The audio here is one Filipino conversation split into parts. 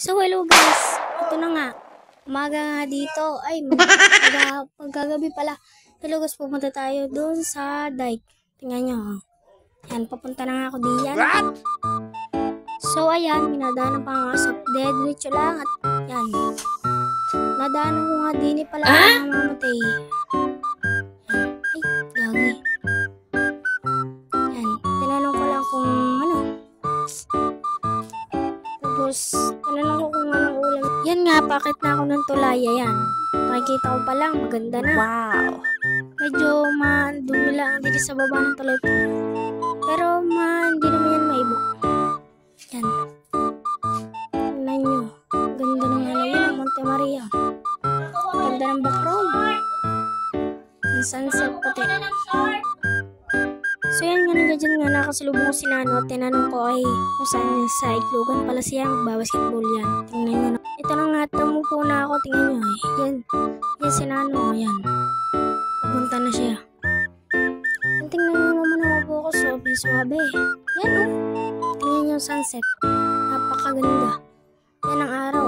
So, hello guys. Ito na nga. Umaga nga dito. Ay, magagabi pala. Hello guys, pupunta tayo doon sa dike. Tingnan nyo. Yan, papunta na nga ako diyan. So, ayan, minadaanan pa nga sa diretso lang at yan. Nadaanan ko nga din pala ang mamatay. Yan. Ay, gagi. Yan, tinanong ko lang kung ano. Tapos, tinanong ko kung anong ulam. Yan nga, pakit na ako ng tulaya yan. Makikita ko pa lang, maganda na. Wow! Medyo dumi lang dito sa baba ng tulay. Pero hindi naman yan maibok. Yan. Tingnan nyo. Ganda ng ano yun, ang Monte Maria. Ganda ng background. Yung sunset pati. So yan nga nila dyan nga nakasalubong ko si Nano at tinanong ko ay kung saan niya sa Iglogan pala siya magbabasketball yan. Tingnan nyo na. Ito na nga, tumupo na ako. Tingnan nyo eh. Yan. Yan si Nano. Yan. Pupunta na siya. Tingnan nyo naman ako po ako. Suwabe. Yan o. Tingnan nyo yung sunset. Napakaganda. Yan ang araw.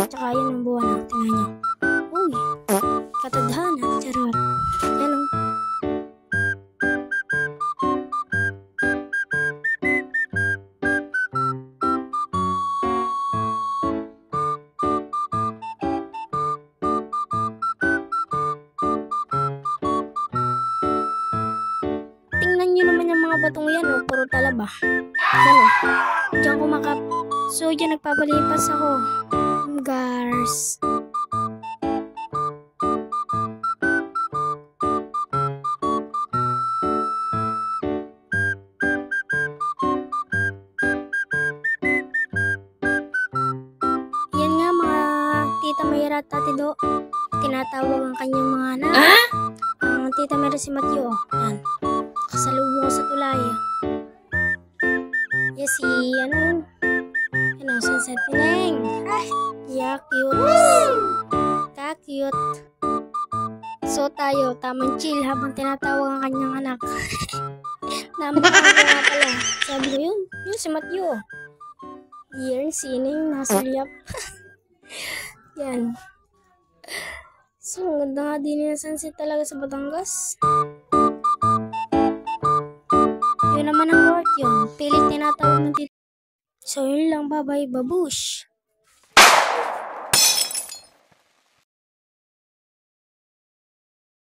Tsaka yan ang buwan. Tingnan nyo. Uy. Katadhana. Charot. Yan o. Tingnan nyo naman yung mga batong yan, oh. Puro talaba. Yan, oh. Diyan kumakap. So, diyan nagpapalipas ako. Guys. Yan nga, mga tita Mayra at ate Do. Tinatawag ang kanyang mga anak. Ang tita Mayra si Matthew, oh. Yan. Kasalubong ko sa tulay. Yes, si ano yun? Ano, sunset pineng. Ay, yeah, cute. Ka-cute. So tayo, tamang chill habang tinatawag ang kanyang anak. Namatawag nga pala. Sabi ko yun si Matthew. Year, sining, nasulyap. Yan. So, ang ganda nga din yung sunset talaga sa Batangas. Yun naman ang work yun. Pilit tinatawag ng tito. So, yun lang. Bye-bye. Babush.